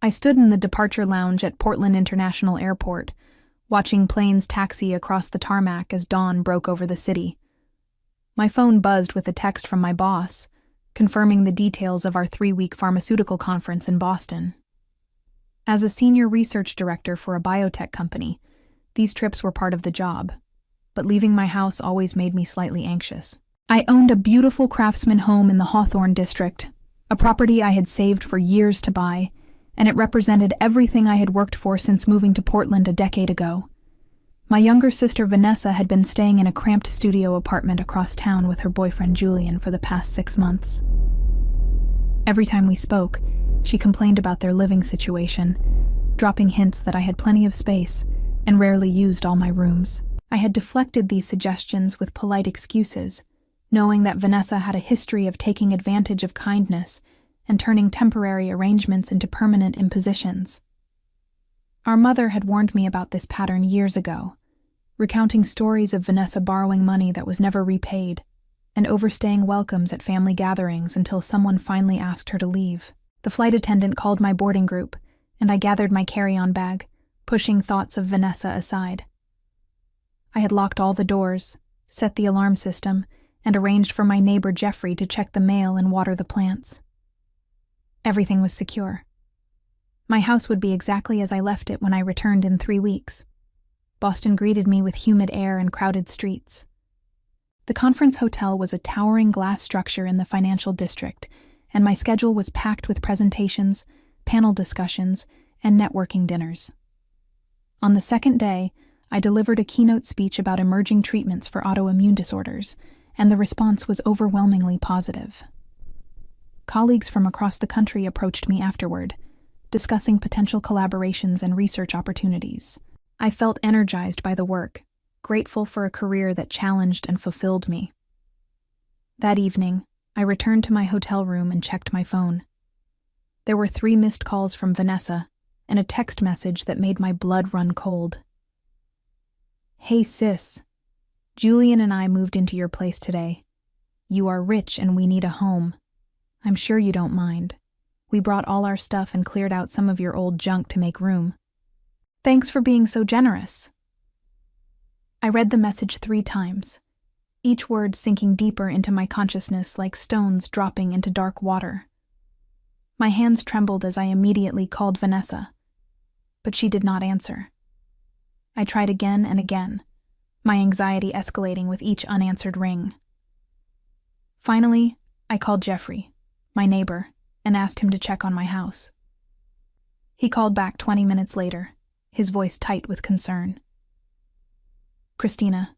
I stood in the departure lounge at Portland International Airport, watching planes taxi across the tarmac as dawn broke over the city. My phone buzzed with a text from my boss, confirming the details of our 3-week pharmaceutical conference in Boston. As a senior research director for a biotech company, these trips were part of the job, but leaving my house always made me slightly anxious. I owned a beautiful craftsman home in the Hawthorne district, a property I had saved for years to buy, and it represented everything I had worked for since moving to Portland a decade ago. My younger sister Vanessa had been staying in a cramped studio apartment across town with her boyfriend Julian for the past 6 months. Every time we spoke, she complained about their living situation, dropping hints that I had plenty of space and rarely used all my rooms. I had deflected these suggestions with polite excuses, knowing that Vanessa had a history of taking advantage of kindness and turning temporary arrangements into permanent impositions. Our mother had warned me about this pattern years ago, recounting stories of Vanessa borrowing money that was never repaid and overstaying welcomes at family gatherings until someone finally asked her to leave. The flight attendant called my boarding group, and I gathered my carry-on bag, pushing thoughts of Vanessa aside. I had locked all the doors, set the alarm system, and arranged for my neighbor Jeffrey to check the mail and water the plants. Everything was secure. My house would be exactly as I left it when I returned in 3 weeks. Boston greeted me with humid air and crowded streets. The conference hotel was a towering glass structure in the financial district, and my schedule was packed with presentations, panel discussions, and networking dinners. On the second day, I delivered a keynote speech about emerging treatments for autoimmune disorders, and the response was overwhelmingly positive. Colleagues from across the country approached me afterward, discussing potential collaborations and research opportunities. I felt energized by the work, grateful for a career that challenged and fulfilled me. That evening, I returned to my hotel room and checked my phone. There were 3 missed calls from Vanessa and a text message that made my blood run cold. "Hey sis, Julian and I moved into your place today. You are rich and we need a home. I'm sure you don't mind. We brought all our stuff and cleared out some of your old junk to make room. Thanks for being so generous." I read the message 3 times, each word sinking deeper into my consciousness like stones dropping into dark water. My hands trembled as I immediately called Vanessa, but she did not answer. I tried again and again, my anxiety escalating with each unanswered ring. Finally, I called Jeffrey, my neighbor, and asked him to check on my house. He called back 20 minutes later, his voice tight with concern. "Christina,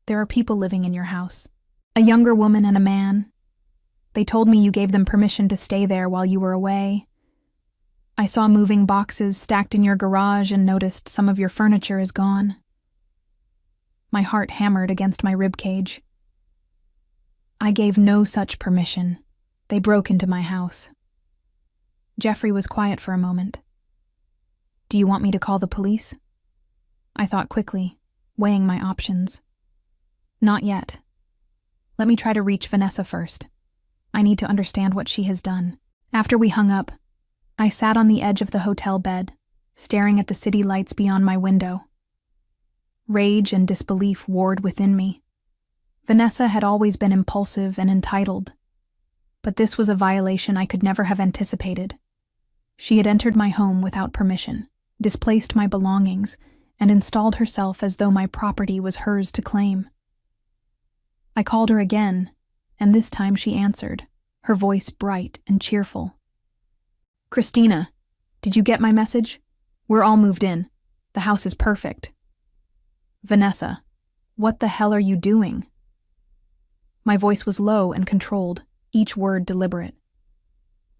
there are people living in your house. A younger woman and a man. They told me you gave them permission to stay there while you were away. I saw moving boxes stacked in your garage and noticed some of your furniture is gone." My heart hammered against my ribcage. "I gave no such permission. They broke into my house." Jeffrey was quiet for a moment. "Do you want me to call the police?" I thought quickly, weighing my options. "Not yet. Let me try to reach Vanessa first. I need to understand what she has done." After we hung up, I sat on the edge of the hotel bed, staring at the city lights beyond my window. Rage and disbelief warred within me. Vanessa had always been impulsive and entitled, but this was a violation I could never have anticipated. She had entered my home without permission, displaced my belongings, and installed herself as though my property was hers to claim. I called her again, and this time she answered, her voice bright and cheerful. "Christina, did you get my message? We're all moved in. The house is perfect." "Vanessa, what the hell are you doing?" My voice was low and controlled, each word deliberate.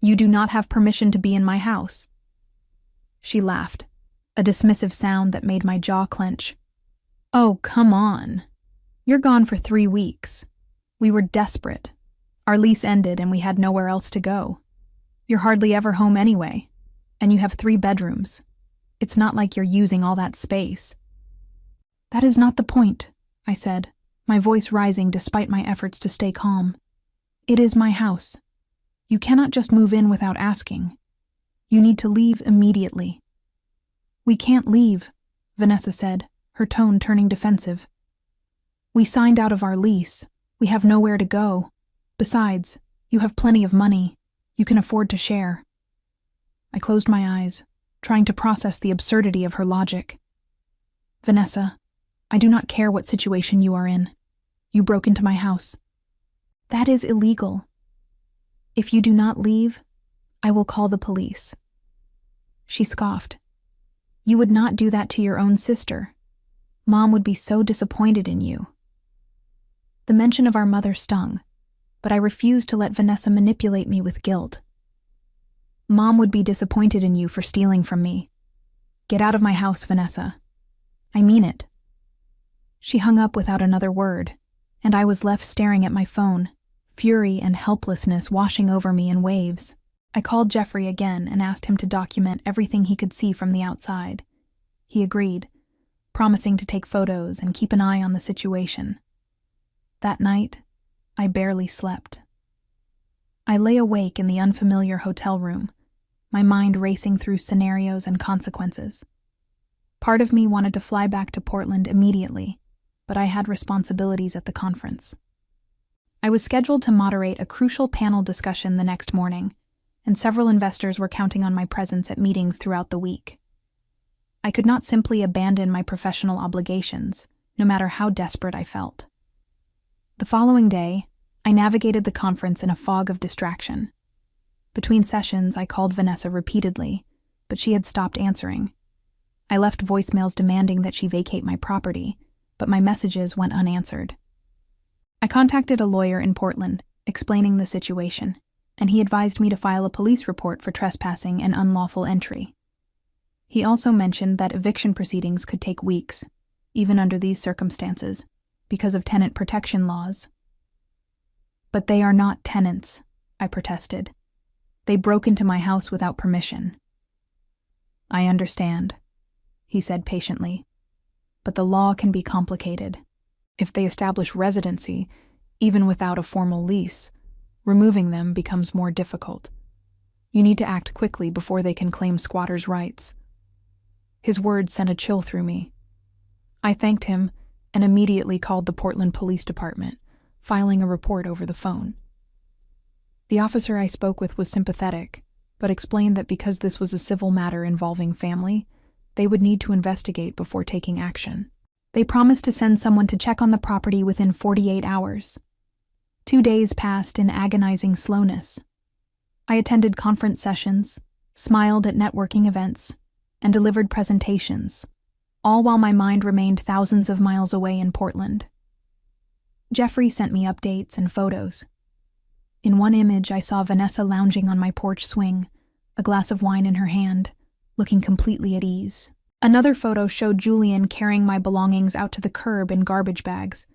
"You do not have permission to be in my house." She laughed, a dismissive sound that made my jaw clench. "Oh, come on. You're gone for 3 weeks. We were desperate. Our lease ended and we had nowhere else to go. You're hardly ever home anyway, and you have 3 bedrooms. It's not like you're using all that space." "That is not the point," I said, my voice rising despite my efforts to stay calm. "It is my house. You cannot just move in without asking. You need to leave immediately." "We can't leave," Vanessa said, her tone turning defensive. "We signed out of our lease. We have nowhere to go. Besides, you have plenty of money. You can afford to share." I closed my eyes, trying to process the absurdity of her logic. "Vanessa, I do not care what situation you are in. You broke into my house. That is illegal. If you do not leave, I will call the police." She scoffed. "You would not do that to your own sister. Mom would be so disappointed in you." The mention of our mother stung, but I refused to let Vanessa manipulate me with guilt. "Mom would be disappointed in you for stealing from me. Get out of my house, Vanessa. I mean it." She hung up without another word, and I was left staring at my phone, fury and helplessness washing over me in waves. I called Jeffrey again and asked him to document everything he could see from the outside. He agreed, promising to take photos and keep an eye on the situation. That night, I barely slept. I lay awake in the unfamiliar hotel room, my mind racing through scenarios and consequences. Part of me wanted to fly back to Portland immediately, but I had responsibilities at the conference. I was scheduled to moderate a crucial panel discussion the next morning, and several investors were counting on my presence at meetings throughout the week. I could not simply abandon my professional obligations, no matter how desperate I felt. The following day, I navigated the conference in a fog of distraction. Between sessions, I called Vanessa repeatedly, but she had stopped answering. I left voicemails demanding that she vacate my property, but my messages went unanswered. I contacted a lawyer in Portland, explaining the situation, and he advised me to file a police report for trespassing and unlawful entry. He also mentioned that eviction proceedings could take weeks, even under these circumstances, because of tenant protection laws. "But they are not tenants," I protested. "They broke into my house without permission." "I understand," he said patiently, "but the law can be complicated. If they establish residency, even without a formal lease, removing them becomes more difficult. You need to act quickly before they can claim squatters' rights." His words sent a chill through me. I thanked him and immediately called the Portland Police Department, filing a report over the phone. The officer I spoke with was sympathetic, but explained that because this was a civil matter involving family, they would need to investigate before taking action. They promised to send someone to check on the property within 48 hours. 2 days passed in agonizing slowness. I attended conference sessions, smiled at networking events, and delivered presentations, all while my mind remained thousands of miles away in Portland. Jeffrey sent me updates and photos. In one image, I saw Vanessa lounging on my porch swing, a glass of wine in her hand, looking completely at ease. Another photo showed Julian carrying my belongings out to the curb in garbage bags.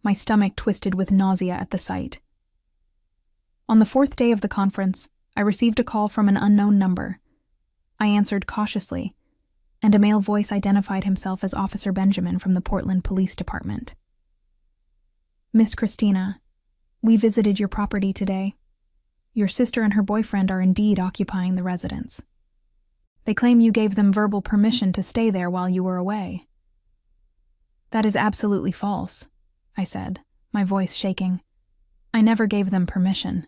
My stomach twisted with nausea at the sight. On the 4th day of the conference, I received a call from an unknown number. I answered cautiously, and a male voice identified himself as Officer Benjamin from the Portland Police Department. "Miss Christina, we visited your property today. Your sister and her boyfriend are indeed occupying the residence. They claim you gave them verbal permission to stay there while you were away." "That is absolutely false," I said, my voice shaking. "I never gave them permission.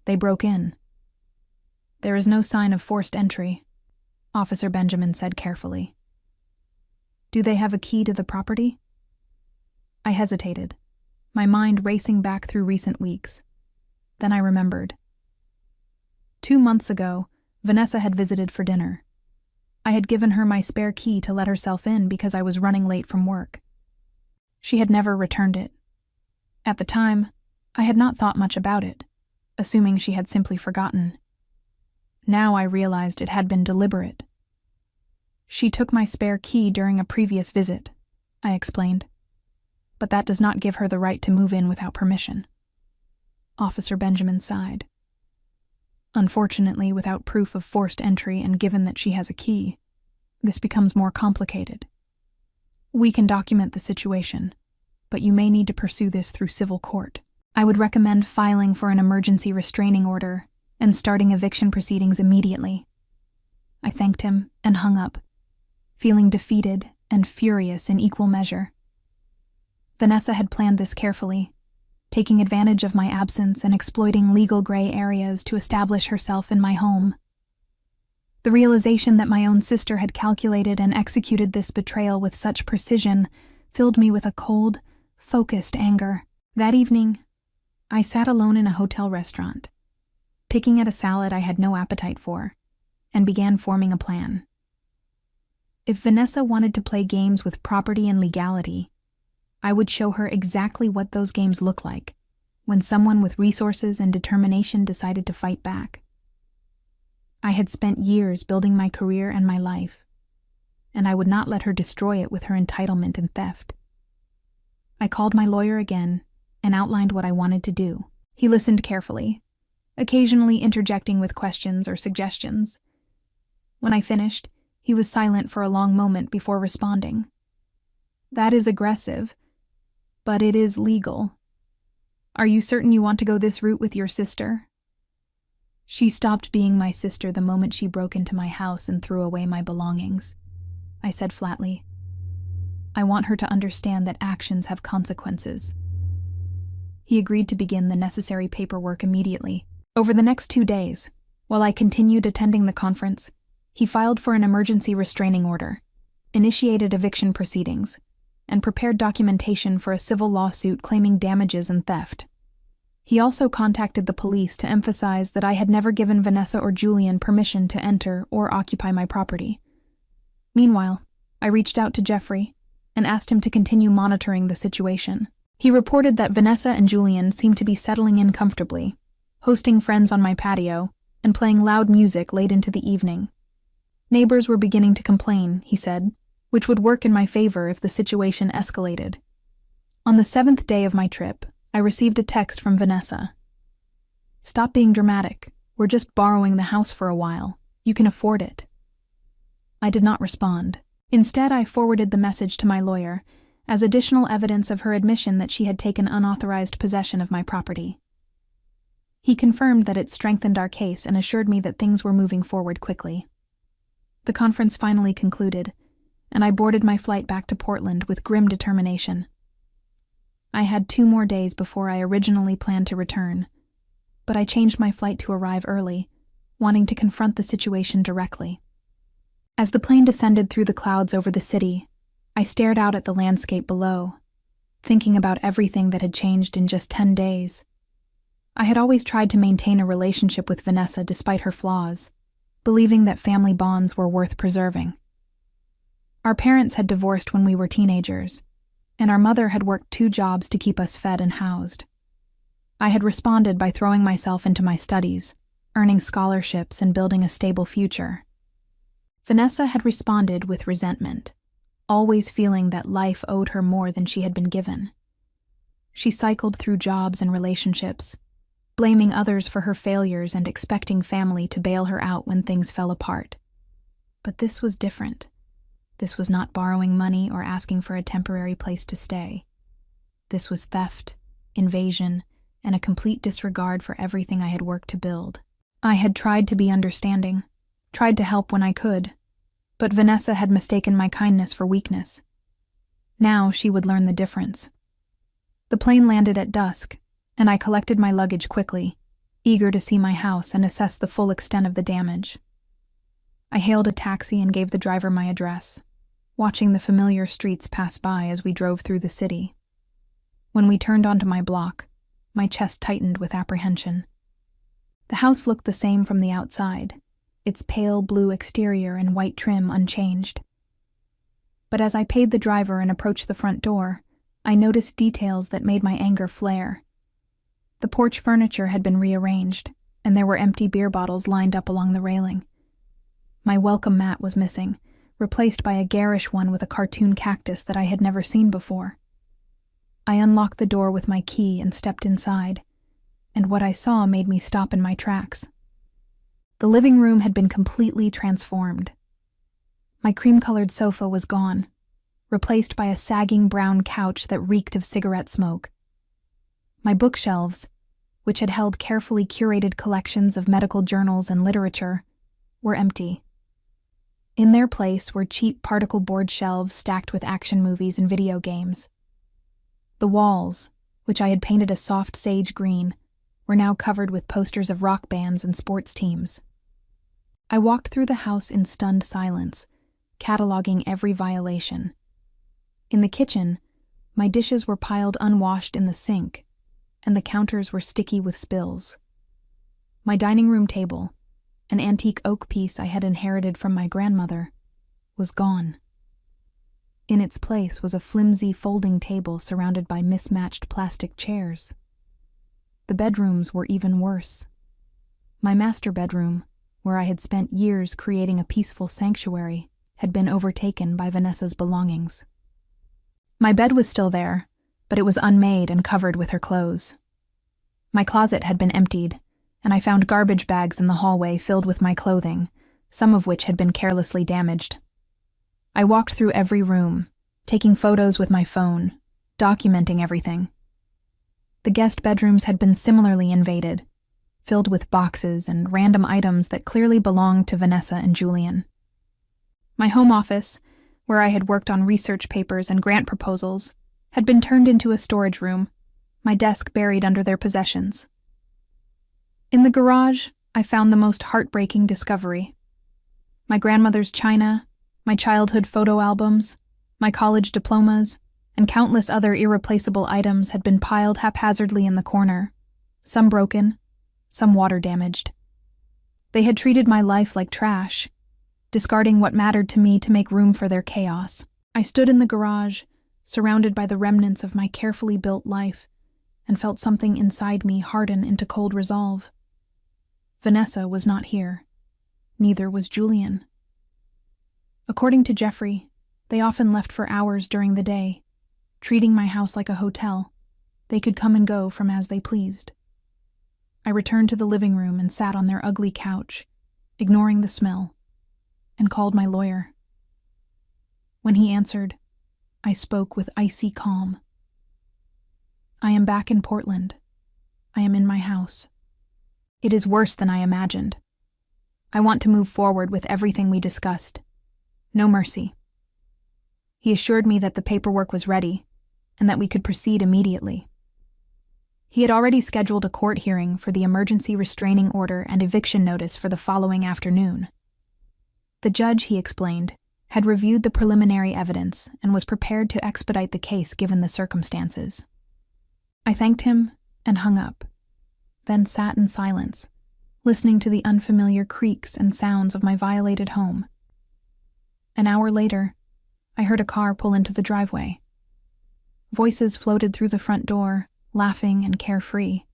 They broke in." "There is no sign of forced entry," Officer Benjamin said carefully. "Do they have a key to the property?" I hesitated, my mind racing back through recent weeks. Then I remembered. 2 months ago, Vanessa had visited for dinner. I had given her my spare key to let herself in because I was running late from work. She had never returned it. At the time, I had not thought much about it, assuming she had simply forgotten. Now I realized it had been deliberate. "She took my spare key during a previous visit," I explained. "But that does not give her the right to move in without permission." Officer Benjamin sighed. "Unfortunately, without proof of forced entry and given that she has a key, this becomes more complicated. We can document the situation, but you may need to pursue this through civil court. I would recommend filing for an emergency restraining order and starting eviction proceedings immediately." I thanked him and hung up, feeling defeated and furious in equal measure. Vanessa had planned this carefully, taking advantage of my absence and exploiting legal gray areas to establish herself in my home. The realization that my own sister had calculated and executed this betrayal with such precision filled me with a cold, focused anger. That evening, I sat alone in a hotel restaurant, picking at a salad I had no appetite for, and began forming a plan. If Vanessa wanted to play games with property and legality, I would show her exactly what those games look like when someone with resources and determination decided to fight back. I had spent years building my career and my life, and I would not let her destroy it with her entitlement and theft. I called my lawyer again and outlined what I wanted to do. He listened carefully, occasionally interjecting with questions or suggestions. When I finished, he was silent for a long moment before responding. "That is aggressive, but it is legal. Are you certain you want to go this route with your sister?" "She stopped being my sister the moment she broke into my house and threw away my belongings," I said flatly. "I want her to understand that actions have consequences." He agreed to begin the necessary paperwork immediately. Over the next 2 days, while I continued attending the conference, he filed for an emergency restraining order, initiated eviction proceedings, and prepared documentation for a civil lawsuit claiming damages and theft. He also contacted the police to emphasize that I had never given Vanessa or Julian permission to enter or occupy my property. Meanwhile, I reached out to Jeffrey and asked him to continue monitoring the situation. He reported that Vanessa and Julian seemed to be settling in comfortably, hosting friends on my patio and playing loud music late into the evening. Neighbors were beginning to complain, he said, which would work in my favor if the situation escalated. On the 7th day of my trip, I received a text from Vanessa. "Stop being dramatic. We're just borrowing the house for a while. You can afford it." I did not respond. Instead, I forwarded the message to my lawyer as additional evidence of her admission that she had taken unauthorized possession of my property. He confirmed that it strengthened our case and assured me that things were moving forward quickly. The conference finally concluded, and I boarded my flight back to Portland with grim determination. I had 2 more days before I originally planned to return, but I changed my flight to arrive early, wanting to confront the situation directly. As the plane descended through the clouds over the city, I stared out at the landscape below, thinking about everything that had changed in just 10 days. I had always tried to maintain a relationship with Vanessa despite her flaws, believing that family bonds were worth preserving. Our parents had divorced when we were teenagers, and our mother had worked 2 jobs to keep us fed and housed. I had responded by throwing myself into my studies, earning scholarships and building a stable future. Vanessa had responded with resentment, always feeling that life owed her more than she had been given. She cycled through jobs and relationships, blaming others for her failures and expecting family to bail her out when things fell apart. But this was different. This was not borrowing money or asking for a temporary place to stay. This was theft, invasion, and a complete disregard for everything I had worked to build. I had tried to be understanding, tried to help when I could, but Vanessa had mistaken my kindness for weakness. Now she would learn the difference. The plane landed at dusk, and I collected my luggage quickly, eager to see my house and assess the full extent of the damage. I hailed a taxi and gave the driver my address, watching the familiar streets pass by as we drove through the city. When we turned onto my block, my chest tightened with apprehension. The house looked the same from the outside, its pale blue exterior and white trim unchanged. But as I paid the driver and approached the front door, I noticed details that made my anger flare. The porch furniture had been rearranged, and there were empty beer bottles lined up along the railing. My welcome mat was missing, replaced by a garish one with a cartoon cactus that I had never seen before. I unlocked the door with my key and stepped inside, and what I saw made me stop in my tracks. The living room had been completely transformed. My cream-colored sofa was gone, replaced by a sagging brown couch that reeked of cigarette smoke. My bookshelves, which had held carefully curated collections of medical journals and literature, were empty. In their place were cheap particle board shelves stacked with action movies and video games. The walls, which I had painted a soft sage green, were now covered with posters of rock bands and sports teams. I walked through the house in stunned silence, cataloging every violation. In the kitchen, my dishes were piled unwashed in the sink, and the counters were sticky with spills. My dining room table, an antique oak piece I had inherited from my grandmother, was gone. In its place was a flimsy folding table surrounded by mismatched plastic chairs. The bedrooms were even worse. My master bedroom, where I had spent years creating a peaceful sanctuary, had been overtaken by Vanessa's belongings. My bed was still there, but it was unmade and covered with her clothes. My closet had been emptied, and I found garbage bags in the hallway filled with my clothing, some of which had been carelessly damaged. I walked through every room, taking photos with my phone, documenting everything. The guest bedrooms had been similarly invaded, filled with boxes and random items that clearly belonged to Vanessa and Julian. My home office, where I had worked on research papers and grant proposals, had been turned into a storage room, my desk buried under their possessions. In the garage, I found the most heartbreaking discovery. My grandmother's china, my childhood photo albums, my college diplomas, and countless other irreplaceable items had been piled haphazardly in the corner, some broken, some water-damaged. They had treated my life like trash, discarding what mattered to me to make room for their chaos. I stood in the garage, surrounded by the remnants of my carefully built life, and felt something inside me harden into cold resolve. Vanessa was not here. Neither was Julian. According to Jeffrey, they often left for hours during the day, treating my house like a hotel. They could come and go from as they pleased. I returned to the living room and sat on their ugly couch, ignoring the smell, and called my lawyer. When he answered, I spoke with icy calm. I am back in Portland. I am in my house. It is worse than I imagined. I want to move forward with everything we discussed. No mercy. He assured me that the paperwork was ready and that we could proceed immediately. He had already scheduled a court hearing for the emergency restraining order and eviction notice for the following afternoon. The judge, he explained, had reviewed the preliminary evidence and was prepared to expedite the case given the circumstances. I thanked him and hung up, then sat in silence, listening to the unfamiliar creaks and sounds of my violated home. An hour later, I heard a car pull into the driveway. Voices floated through the front door, laughing and carefree.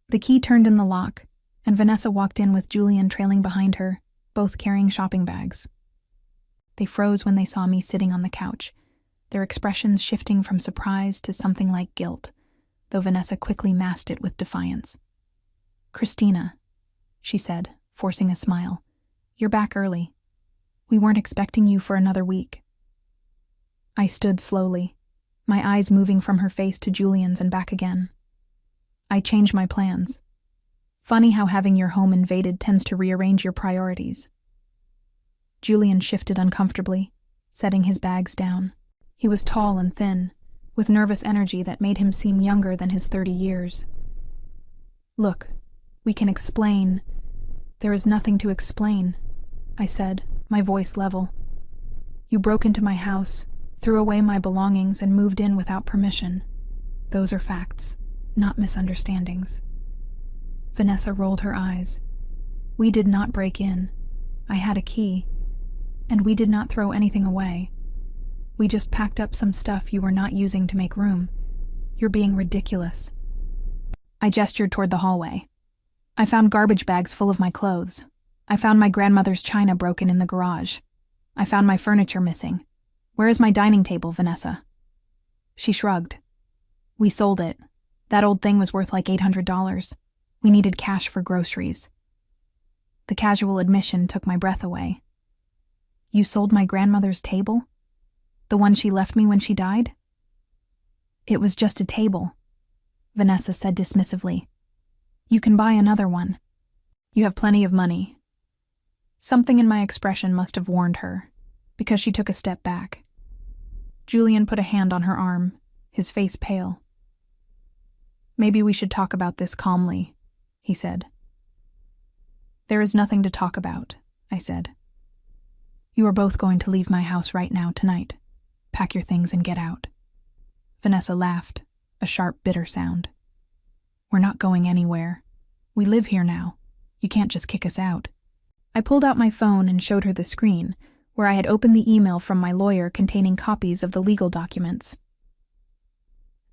The key turned in the lock, and Vanessa walked in with Julian trailing behind her, both carrying shopping bags. They froze when they saw me sitting on the couch, their expressions shifting from surprise to something like guilt, though Vanessa quickly masked it with defiance. "Christina," she said, forcing a smile, "you're back early. We weren't expecting you for another week." I stood slowly, my eyes moving from her face to Julian's and back again. "I changed my plans. Funny how having your home invaded tends to rearrange your priorities." Julian shifted uncomfortably, setting his bags down. He was tall and thin, with nervous energy that made him seem younger than his 30 years. "Look, we can explain." "There is nothing to explain," I said, my voice level. "You broke into my house, threw away my belongings, and moved in without permission. Those are facts, not misunderstandings." Vanessa rolled her eyes. "We did not break in. I had a key. And we did not throw anything away. We just packed up some stuff you were not using to make room. You're being ridiculous." I gestured toward the hallway. "I found garbage bags full of my clothes. I found my grandmother's china broken in the garage. I found my furniture missing. Where is my dining table, Vanessa?" She shrugged. "We sold it. That old thing was worth like $800. We needed cash for groceries." The casual admission took my breath away. "You sold my grandmother's table? The one she left me when she died?" "It was just a table," Vanessa said dismissively. "You can buy another one. You have plenty of money." Something in my expression must have warned her, because she took a step back. Julian put a hand on her arm, his face pale. "Maybe we should talk about this calmly," he said. "There is nothing to talk about," I said. "You are both going to leave my house right now tonight. Pack your things and get out." Vanessa laughed, a sharp, bitter sound. "We're not going anywhere. We live here now. You can't just kick us out." I pulled out my phone and showed her the screen, where I had opened the email from my lawyer containing copies of the legal documents.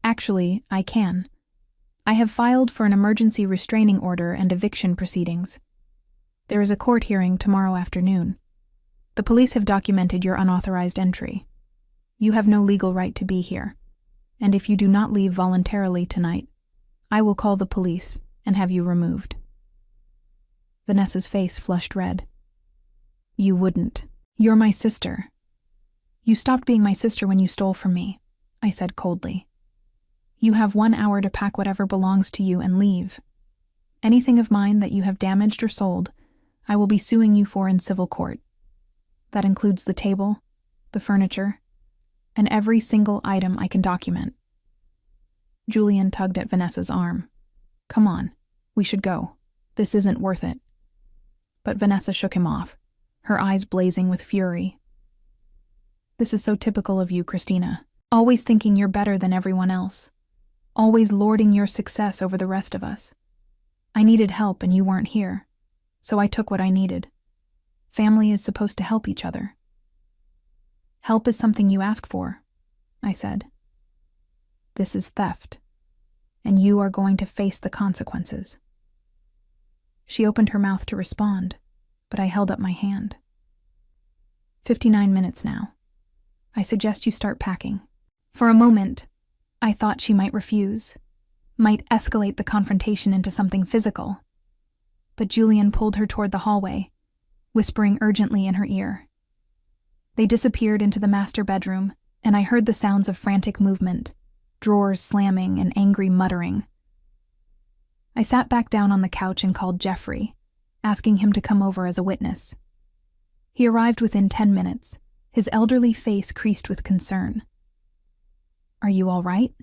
"Actually, I can. I have filed for an emergency restraining order and eviction proceedings. There is a court hearing tomorrow afternoon. The police have documented your unauthorized entry. You have no legal right to be here, and if you do not leave voluntarily tonight, I will call the police and have you removed." Vanessa's face flushed red. "You wouldn't. You're my sister." "You stopped being my sister when you stole from me," I said coldly. "You have 1 hour to pack whatever belongs to you and leave. Anything of mine that you have damaged or sold, I will be suing you for in civil court. That includes the table, the furniture, and every single item I can document." Julian tugged at Vanessa's arm. "Come on, we should go. This isn't worth it." But Vanessa shook him off, her eyes blazing with fury. "This is so typical of you, Christina. Always thinking you're better than everyone else. Always lording your success over the rest of us. I needed help and you weren't here, so I took what I needed. Family is supposed to help each other." "Help is something you ask for," I said. "This is theft, and you are going to face the consequences." She opened her mouth to respond, but I held up my hand. 59 minutes now. I suggest you start packing." For a moment, I thought she might refuse, might escalate the confrontation into something physical. But Julian pulled her toward the hallway, whispering urgently in her ear. They disappeared into the master bedroom, and I heard the sounds of frantic movement, drawers slamming and angry muttering. I sat back down on the couch and called Jeffrey, asking him to come over as a witness. He arrived within 10 minutes, his elderly face creased with concern. "Are you all right?"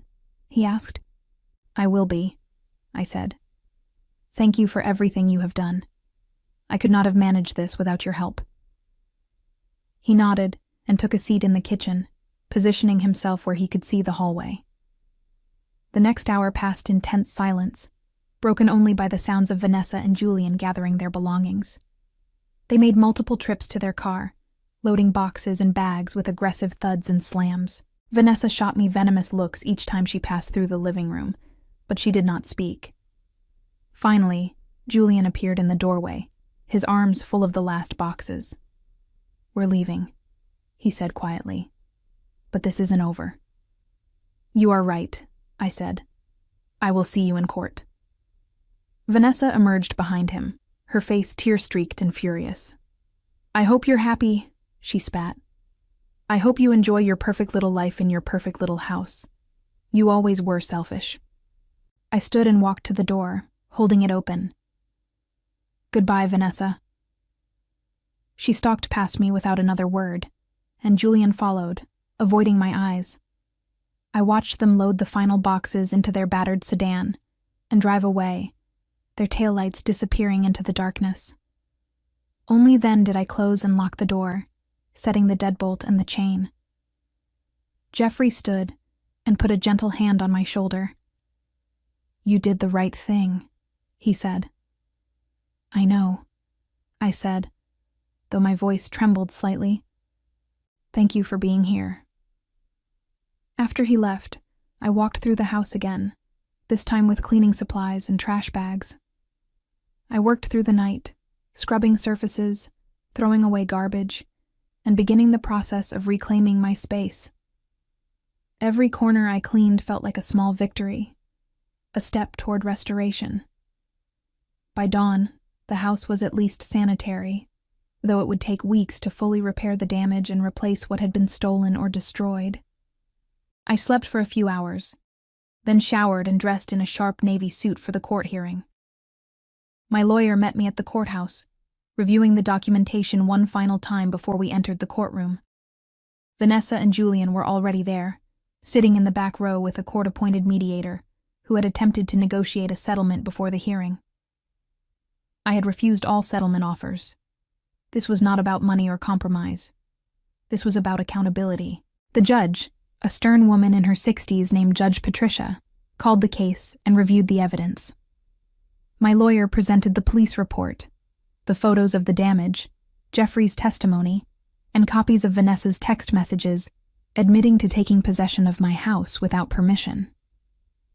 he asked. "I will be," I said. "Thank you for everything you have done. I could not have managed this without your help." He nodded and took a seat in the kitchen, positioning himself where he could see the hallway. The next hour passed in tense silence, broken only by the sounds of Vanessa and Julian gathering their belongings. They made multiple trips to their car, loading boxes and bags with aggressive thuds and slams. Vanessa shot me venomous looks each time she passed through the living room, but she did not speak. Finally, Julian appeared in the doorway, his arms full of the last boxes. "We're leaving," he said quietly. "But this isn't over." "You are right," I said. "I will see you in court." Vanessa emerged behind him, her face tear-streaked and furious. "I hope you're happy," she spat. "I hope you enjoy your perfect little life in your perfect little house. You always were selfish." I stood and walked to the door, holding it open. "Goodbye, Vanessa." She stalked past me without another word, and Julian followed, avoiding my eyes. I watched them load the final boxes into their battered sedan and drive away, their taillights disappearing into the darkness. Only then did I close and lock the door, setting the deadbolt and the chain. Jeffrey stood and put a gentle hand on my shoulder. "You did the right thing," he said. "I know," I said, though my voice trembled slightly. "Thank you for being here." After he left, I walked through the house again, this time with cleaning supplies and trash bags. I worked through the night, scrubbing surfaces, throwing away garbage, and beginning the process of reclaiming my space. Every corner I cleaned felt like a small victory, a step toward restoration. By dawn, the house was at least sanitary, though it would take weeks to fully repair the damage and replace what had been stolen or destroyed. I slept for a few hours, then showered and dressed in a sharp navy suit for the court hearing. My lawyer met me at the courthouse, reviewing the documentation one final time before we entered the courtroom. Vanessa and Julian were already there, sitting in the back row with a court-appointed mediator, who had attempted to negotiate a settlement before the hearing. I had refused all settlement offers. This was not about money or compromise. This was about accountability. The judge, a stern woman in her 60s named Judge Patricia, called the case and reviewed the evidence. My lawyer presented the police report, the photos of the damage, Jeffrey's testimony, and copies of Vanessa's text messages admitting to taking possession of my house without permission.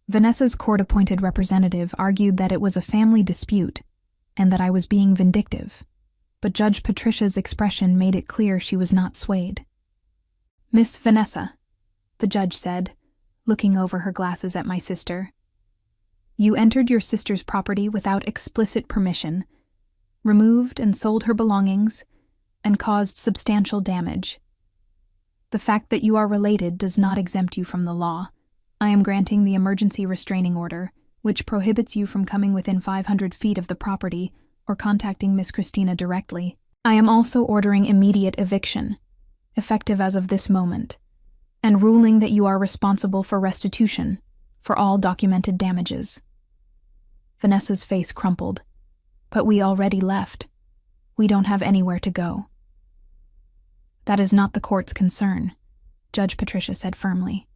Vanessa's court-appointed representative argued that it was a family dispute and that I was being vindictive, but Judge Patricia's expression made it clear she was not swayed. "Miss Vanessa," the judge said, looking over her glasses at my sister, "you entered your sister's property without explicit permission, removed and sold her belongings, and caused substantial damage. The fact that you are related does not exempt you from the law. I am granting the emergency restraining order, which prohibits you from coming within 500 feet of the property or contacting Miss Christina directly. I am also ordering immediate eviction, effective as of this moment, and ruling that you are responsible for restitution for all documented damages." Vanessa's face crumpled. "But we already left. We don't have anywhere to go." "That is not the court's concern," Judge Patricia said firmly.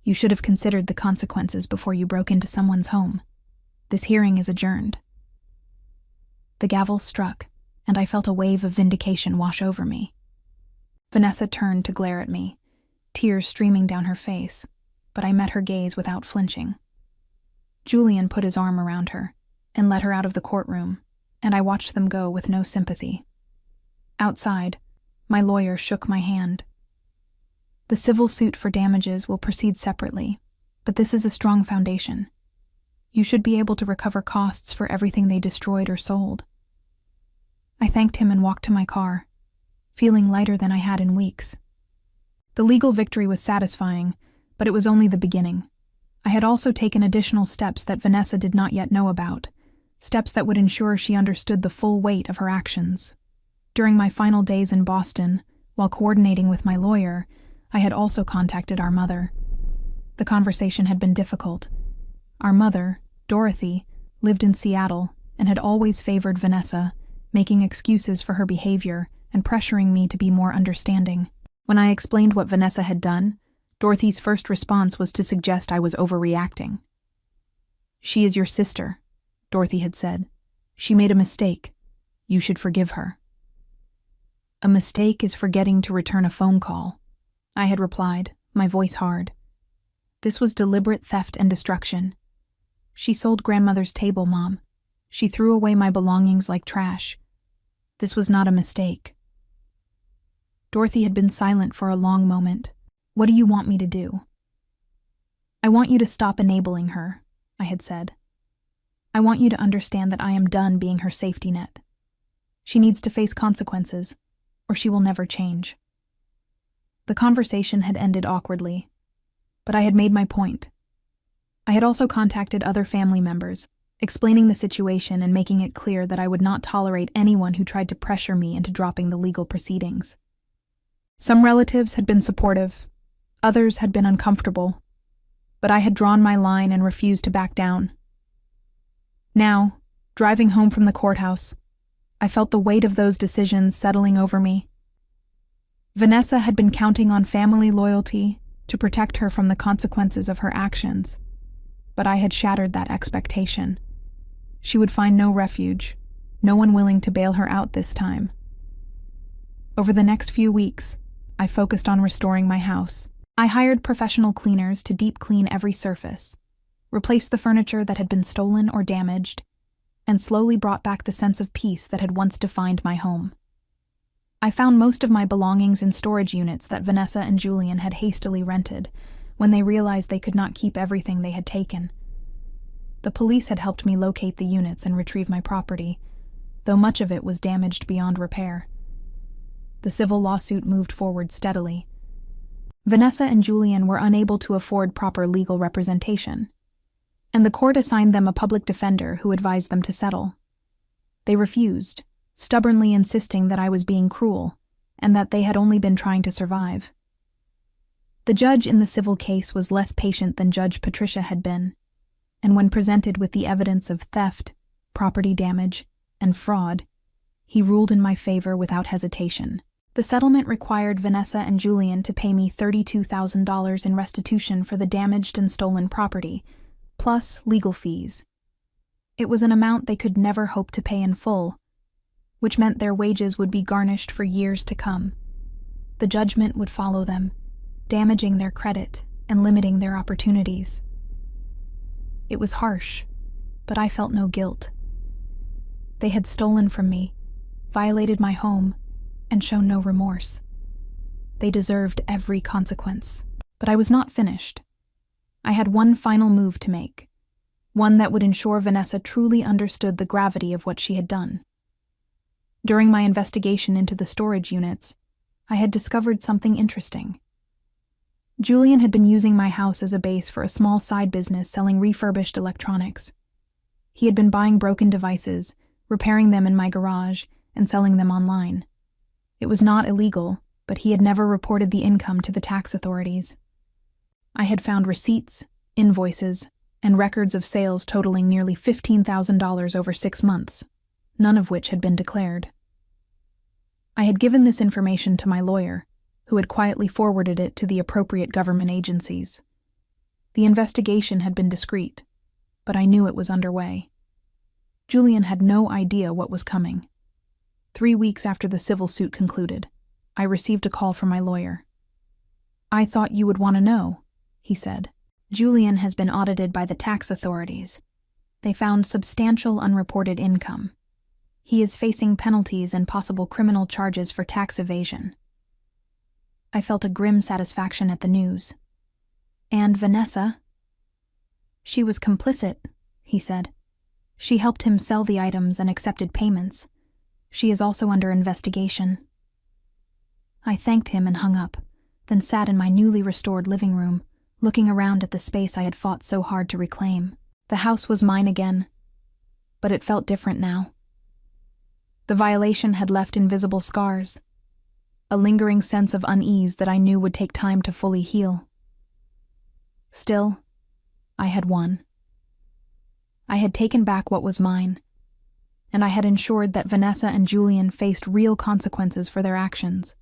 "You should have considered the consequences before you broke into someone's home. This hearing is adjourned." The gavel struck, and I felt a wave of vindication wash over me. Vanessa turned to glare at me, tears streaming down her face, but I met her gaze without flinching. Julian put his arm around her and led her out of the courtroom, and I watched them go with no sympathy. Outside, my lawyer shook my hand. "The civil suit for damages will proceed separately, but this is a strong foundation. You should be able to recover costs for everything they destroyed or sold." I thanked him and walked to my car, feeling lighter than I had in weeks. The legal victory was satisfying, but it was only the beginning. I had also taken additional steps that Vanessa did not yet know about, steps that would ensure she understood the full weight of her actions. During my final days in Boston, while coordinating with my lawyer, I had also contacted our mother. The conversation had been difficult. Our mother, Dorothy, lived in Seattle and had always favored Vanessa, making excuses for her behavior and pressuring me to be more understanding. When I explained what Vanessa had done, Dorothy's first response was to suggest I was overreacting. "She is your sister," Dorothy had said. "She made a mistake. You should forgive her." "A mistake is forgetting to return a phone call," I had replied, my voice hard. "This was deliberate theft and destruction. She sold grandmother's table, Mom. She threw away my belongings like trash. This was not a mistake." Dorothy had been silent for a long moment. "What do you want me to do?" "I want you to stop enabling her," I had said. "I want you to understand that I am done being her safety net. She needs to face consequences, or she will never change." The conversation had ended awkwardly, but I had made my point. I had also contacted other family members, explaining the situation and making it clear that I would not tolerate anyone who tried to pressure me into dropping the legal proceedings. Some relatives had been supportive, others had been uncomfortable, but I had drawn my line and refused to back down. Now, driving home from the courthouse, I felt the weight of those decisions settling over me. Vanessa had been counting on family loyalty to protect her from the consequences of her actions, but I had shattered that expectation. She would find no refuge, no one willing to bail her out this time. Over the next few weeks, I focused on restoring my house. I hired professional cleaners to deep clean every surface, replaced the furniture that had been stolen or damaged, and slowly brought back the sense of peace that had once defined my home. I found most of my belongings in storage units that Vanessa and Julian had hastily rented when they realized they could not keep everything they had taken. The police had helped me locate the units and retrieve my property, though much of it was damaged beyond repair. The civil lawsuit moved forward steadily. Vanessa and Julian were unable to afford proper legal representation, and the court assigned them a public defender who advised them to settle. They refused, stubbornly insisting that I was being cruel and that they had only been trying to survive. The judge in the civil case was less patient than Judge Patricia had been, and when presented with the evidence of theft, property damage, and fraud, he ruled in my favor without hesitation. The settlement required Vanessa and Julian to pay me $32,000 in restitution for the damaged and stolen property, plus legal fees. It was an amount they could never hope to pay in full, which meant their wages would be garnished for years to come. The judgment would follow them, damaging their credit and limiting their opportunities. It was harsh, but I felt no guilt. They had stolen from me, violated my home, and shown no remorse. They deserved every consequence. But I was not finished. I had one final move to make, one that would ensure Vanessa truly understood the gravity of what she had done. During my investigation into the storage units, I had discovered something interesting. Julian had been using my house as a base for a small side business selling refurbished electronics. He had been buying broken devices, repairing them in my garage, and selling them online. It was not illegal, but he had never reported the income to the tax authorities. I had found receipts, invoices, and records of sales totaling nearly $15,000 over 6 months, none of which had been declared. I had given this information to my lawyer, who had quietly forwarded it to the appropriate government agencies. The investigation had been discreet, but I knew it was underway. Julian had no idea what was coming. 3 weeks after the civil suit concluded, I received a call from my lawyer. "I thought you would want to know," he said. "Julian has been audited by the tax authorities. They found substantial unreported income. He is facing penalties and possible criminal charges for tax evasion." I felt a grim satisfaction at the news. "And Vanessa?" "She was complicit," he said. "She helped him sell the items and accepted payments. She is also under investigation." I thanked him and hung up, then sat in my newly restored living room, looking around at the space I had fought so hard to reclaim. The house was mine again, but it felt different now. The violation had left invisible scars, a lingering sense of unease that I knew would take time to fully heal. Still, I had won. I had taken back what was mine, and I had ensured that Vanessa and Julian faced real consequences for their actions.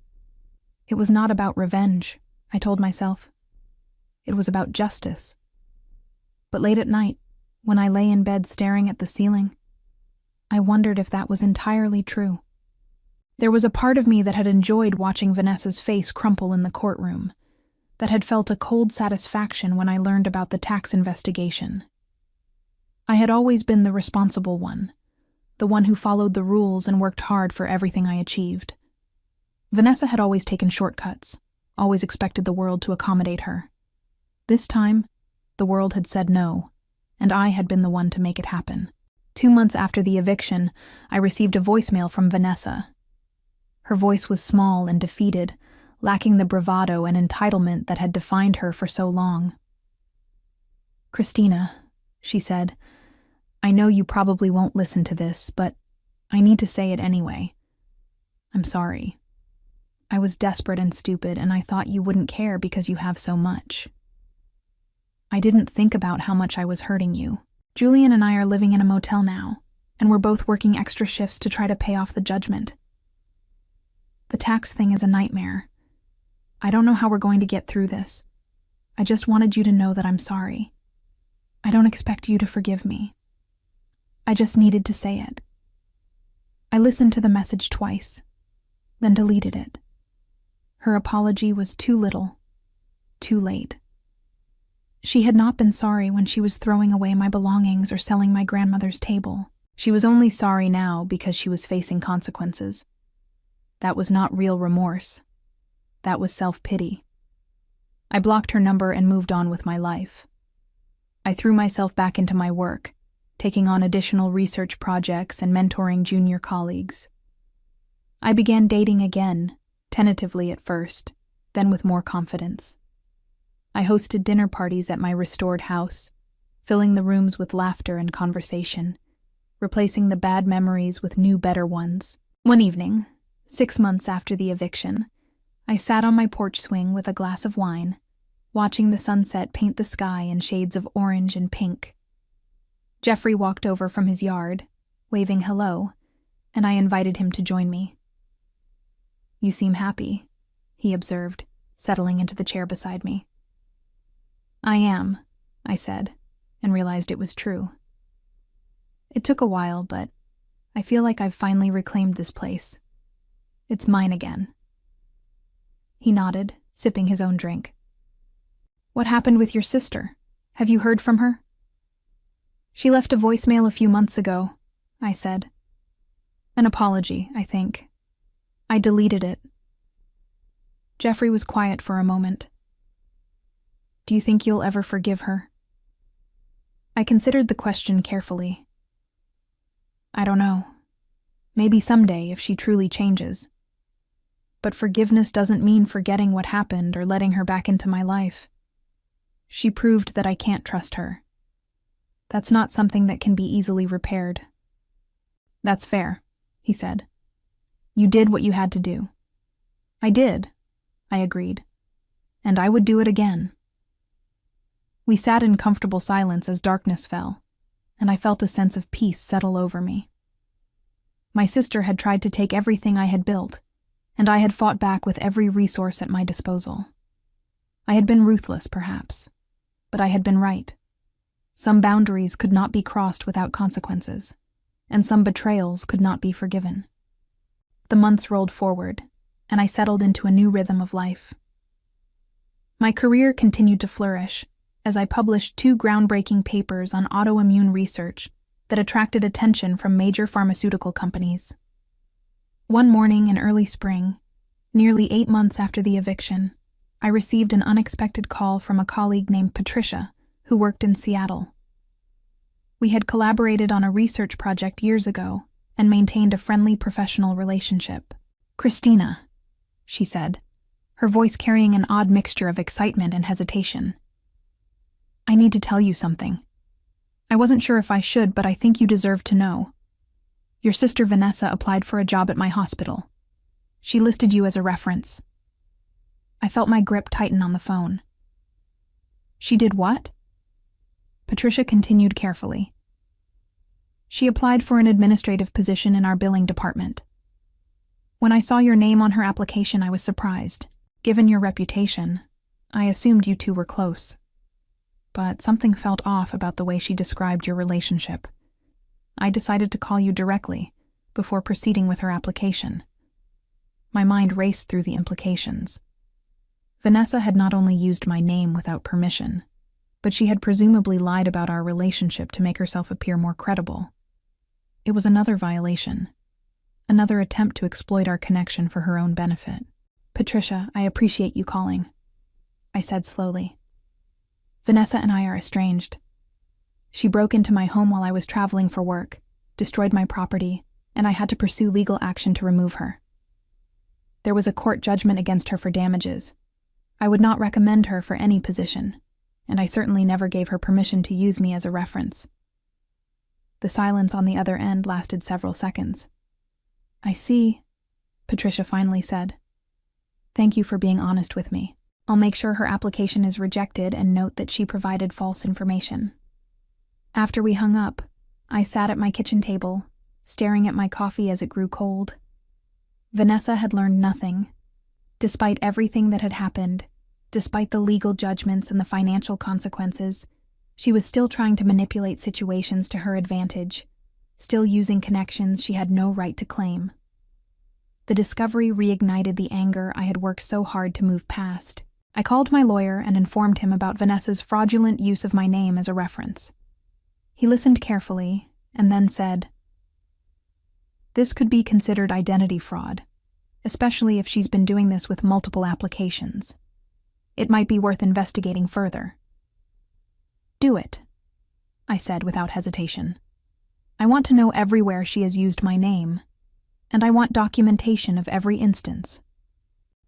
It was not about revenge, I told myself. It was about justice. But late at night, when I lay in bed staring at the ceiling, I wondered if that was entirely true. There was a part of me that had enjoyed watching Vanessa's face crumple in the courtroom, that had felt a cold satisfaction when I learned about the tax investigation. I had always been the responsible one, the one who followed the rules and worked hard for everything I achieved. Vanessa had always taken shortcuts, always expected the world to accommodate her. This time, the world had said no, and I had been the one to make it happen. 2 months after the eviction, I received a voicemail from Vanessa. Her voice was small and defeated, lacking the bravado and entitlement that had defined her for so long. "Christina," she said, "I know you probably won't listen to this, but I need to say it anyway. I'm sorry. I was desperate and stupid, and I thought you wouldn't care because you have so much. I didn't think about how much I was hurting you. Julian and I are living in a motel now, and we're both working extra shifts to try to pay off the judgment. The tax thing is a nightmare. I don't know how we're going to get through this. I just wanted you to know that I'm sorry. I don't expect you to forgive me. I just needed to say it." I listened to the message twice, then deleted it. Her apology was too little, too late. She had not been sorry when she was throwing away my belongings or selling my grandmother's table. She was only sorry now because she was facing consequences. That was not real remorse. That was self-pity. I blocked her number and moved on with my life. I threw myself back into my work, taking on additional research projects and mentoring junior colleagues. I began dating again, tentatively at first, then with more confidence. I hosted dinner parties at my restored house, filling the rooms with laughter and conversation, replacing the bad memories with new, better ones. One evening, 6 months after the eviction, I sat on my porch swing with a glass of wine, watching the sunset paint the sky in shades of orange and pink. Jeffrey walked over from his yard, waving hello, and I invited him to join me. "You seem happy," he observed, settling into the chair beside me. "I am," I said, and realized it was true. It took a while, but I feel like I've finally reclaimed this place. It's mine again. He nodded, sipping his own drink. "What happened with your sister? Have you heard from her?" "She left a voicemail a few months ago," I said. "An apology, I think. I deleted it." Jeffrey was quiet for a moment. "Do you think you'll ever forgive her?" I considered the question carefully. "I don't know. Maybe someday if she truly changes. But forgiveness doesn't mean forgetting what happened or letting her back into my life. She proved that I can't trust her. That's not something that can be easily repaired." "That's fair," he said. "You did what you had to do." "I did," I agreed. "And I would do it again." We sat in comfortable silence as darkness fell, and I felt a sense of peace settle over me. My sister had tried to take everything I had built, and I had fought back with every resource at my disposal. I had been ruthless, perhaps, but I had been right. Some boundaries could not be crossed without consequences, and some betrayals could not be forgiven. The months rolled forward, and I settled into a new rhythm of life. My career continued to flourish as I published 2 groundbreaking papers on autoimmune research that attracted attention from major pharmaceutical companies. One morning in early spring, nearly 8 months after the eviction, I received an unexpected call from a colleague named Patricia, who worked in Seattle. We had collaborated on a research project years ago and maintained a friendly professional relationship. "Christina," she said, her voice carrying an odd mixture of excitement and hesitation. "I need to tell you something. I wasn't sure if I should, but I think you deserve to know. Your sister Vanessa applied for a job at my hospital. She listed you as a reference." I felt my grip tighten on the phone. "She did what?" Patricia continued carefully. "She applied for an administrative position in our billing department. When I saw your name on her application, I was surprised. Given your reputation, I assumed you two were close. But something felt off about the way she described your relationship. I decided to call you directly before proceeding with her application." My mind raced through the implications. Vanessa had not only used my name without permission, but she had presumably lied about our relationship to make herself appear more credible. It was another violation, another attempt to exploit our connection for her own benefit. "Patricia, I appreciate you calling," I said slowly. "Vanessa and I are estranged. She broke into my home while I was traveling for work, destroyed my property, and I had to pursue legal action to remove her. There was a court judgment against her for damages. I would not recommend her for any position, and I certainly never gave her permission to use me as a reference." The silence on the other end lasted several seconds. "I see," Patricia finally said. "Thank you for being honest with me. I'll make sure her application is rejected and note that she provided false information." After we hung up, I sat at my kitchen table, staring at my coffee as it grew cold. Vanessa had learned nothing. Despite everything that had happened, despite the legal judgments and the financial consequences, she was still trying to manipulate situations to her advantage, still using connections she had no right to claim. The discovery reignited the anger I had worked so hard to move past. I called my lawyer and informed him about Vanessa's fraudulent use of my name as a reference. He listened carefully and then said, "This could be considered identity fraud, especially if she's been doing this with multiple applications. It might be worth investigating further." "Do it," I said without hesitation. "I want to know everywhere she has used my name, and I want documentation of every instance."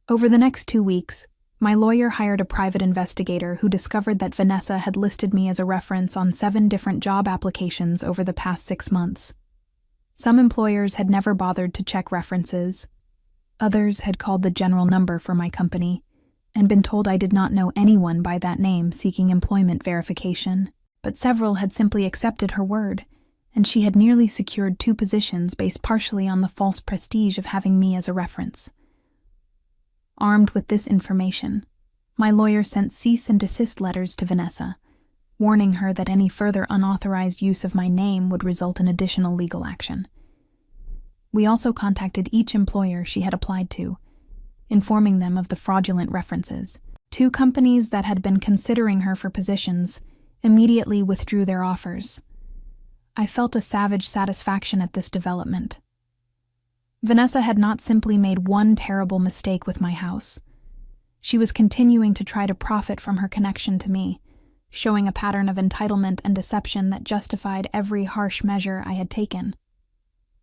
Over the next 2 weeks, my lawyer hired a private investigator who discovered that Vanessa had listed me as a reference on 7 different job applications over the past 6 months. Some employers had never bothered to check references. Others had called the general number for my company and been told I did not know anyone by that name seeking employment verification. But several had simply accepted her word, and she had nearly secured 2 positions based partially on the false prestige of having me as a reference. Armed with this information, my lawyer sent cease and desist letters to Vanessa, warning her that any further unauthorized use of my name would result in additional legal action. We also contacted each employer she had applied to, informing them of the fraudulent references. 2 companies that had been considering her for positions immediately withdrew their offers. I felt a savage satisfaction at this development. Vanessa had not simply made one terrible mistake with my house. She was continuing to try to profit from her connection to me, showing a pattern of entitlement and deception that justified every harsh measure I had taken.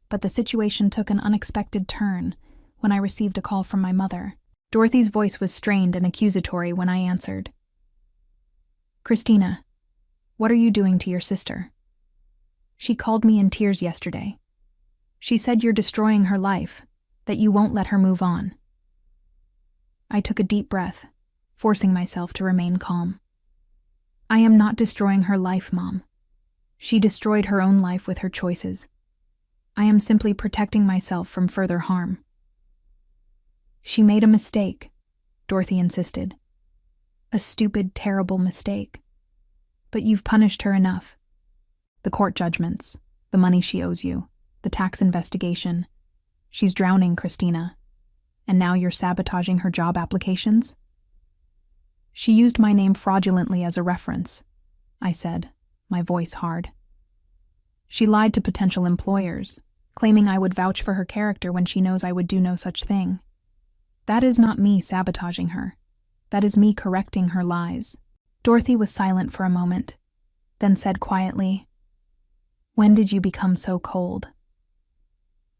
But the situation took an unexpected turn when I received a call from my mother. Dorothy's voice was strained and accusatory when I answered. "Christina, what are you doing to your sister? She called me in tears yesterday. She said you're destroying her life, that you won't let her move on." I took a deep breath, forcing myself to remain calm. "I am not destroying her life, Mom. She destroyed her own life with her choices. I am simply protecting myself from further harm." "She made a mistake," Dorothy insisted. "A stupid, terrible mistake. But you've punished her enough. The court judgments, the money she owes you, the tax investigation. She's drowning, Christina. And now you're sabotaging her job applications?" "She used my name fraudulently as a reference," I said, my voice hard. "She lied to potential employers, claiming I would vouch for her character when she knows I would do no such thing. That is not me sabotaging her. That is me correcting her lies." Dorothy was silent for a moment, then said quietly, "When did you become so cold?"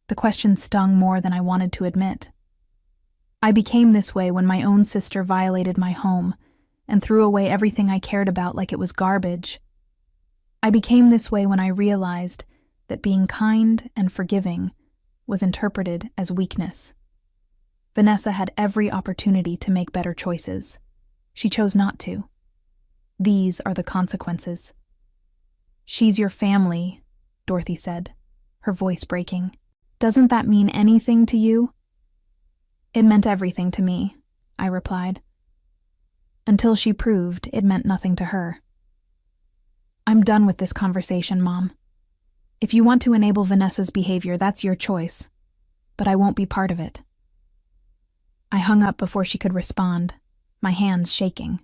The question stung more than I wanted to admit. I became this way when my own sister violated my home and threw away everything I cared about like it was garbage. I became this way when I realized that being kind and forgiving was interpreted as weakness. Vanessa had every opportunity to make better choices. She chose not to. These are the consequences. "She's your family," Dorothy said, her voice breaking. "Doesn't that mean anything to you?" "It meant everything to me," I replied. "Until she proved it meant nothing to her." "I'm done with this conversation, Mom. If you want to enable Vanessa's behavior, that's your choice, but I won't be part of it." I hung up before she could respond, my hands shaking.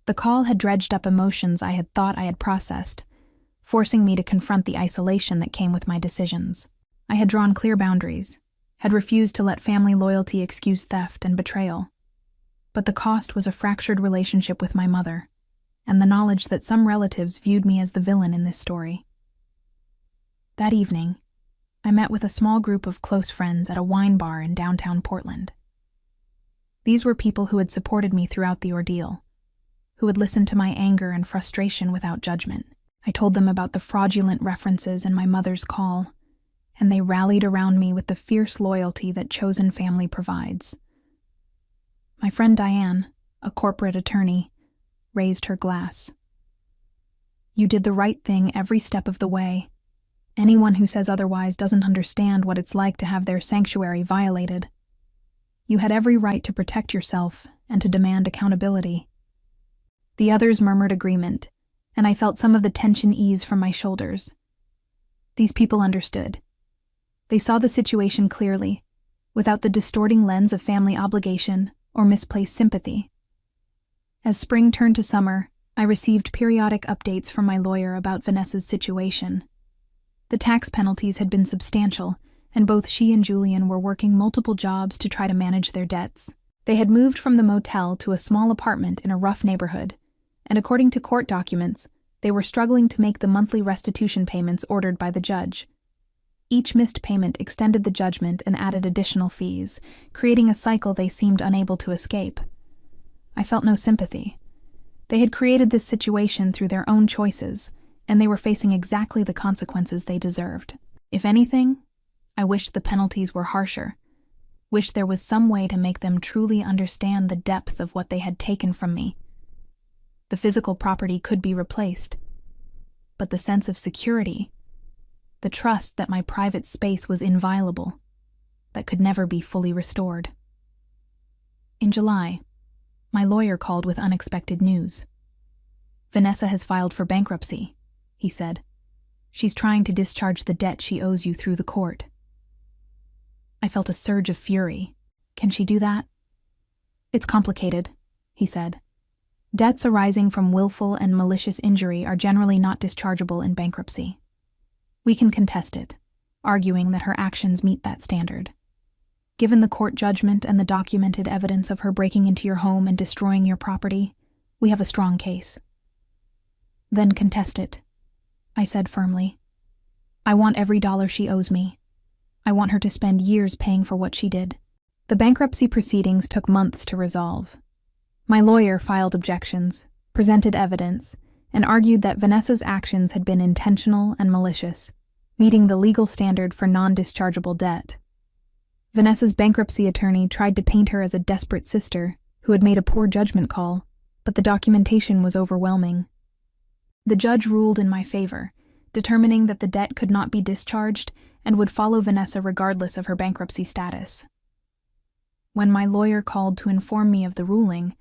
The call had dredged up emotions I had thought I had processed, forcing me to confront the isolation that came with my decisions. I had drawn clear boundaries, had refused to let family loyalty excuse theft and betrayal. But the cost was a fractured relationship with my mother, and the knowledge that some relatives viewed me as the villain in this story. That evening, I met with a small group of close friends at a wine bar in downtown Portland. These were people who had supported me throughout the ordeal, who had listened to my anger and frustration without judgment. I told them about the fraudulent references in my mother's call, and they rallied around me with the fierce loyalty that chosen family provides. My friend Diane, a corporate attorney, raised her glass. "You did the right thing every step of the way. Anyone who says otherwise doesn't understand what it's like to have their sanctuary violated. You had every right to protect yourself and to demand accountability." The others murmured agreement, and I felt some of the tension ease from my shoulders. These people understood. They saw the situation clearly, without the distorting lens of family obligation or misplaced sympathy. As spring turned to summer, I received periodic updates from my lawyer about Vanessa's situation. The tax penalties had been substantial, and both she and Julian were working multiple jobs to try to manage their debts. They had moved from the motel to a small apartment in a rough neighborhood, and according to court documents, they were struggling to make the monthly restitution payments ordered by the judge. Each missed payment extended the judgment and added additional fees, creating a cycle they seemed unable to escape. I felt no sympathy. They had created this situation through their own choices, and they were facing exactly the consequences they deserved. If anything, I wished the penalties were harsher, wished there was some way to make them truly understand the depth of what they had taken from me. The physical property could be replaced, but the sense of security, the trust that my private space was inviolable, that could never be fully restored. In July, my lawyer called with unexpected news. "Vanessa has filed for bankruptcy," he said. "She's trying to discharge the debt she owes you through the court." I felt a surge of fury. "Can she do that?" "It's complicated," he said. "Debts arising from willful and malicious injury are generally not dischargeable in bankruptcy. We can contest it, arguing that her actions meet that standard. Given the court judgment and the documented evidence of her breaking into your home and destroying your property, we have a strong case." "Then contest it," I said firmly. "I want every dollar she owes me. I want her to spend years paying for what she did." The bankruptcy proceedings took months to resolve. My lawyer filed objections, presented evidence, and argued that Vanessa's actions had been intentional and malicious, meeting the legal standard for non-dischargeable debt. Vanessa's bankruptcy attorney tried to paint her as a desperate sister who had made a poor judgment call, but the documentation was overwhelming. The judge ruled in my favor, determining that the debt could not be discharged and would follow Vanessa regardless of her bankruptcy status. When my lawyer called to inform me of the ruling,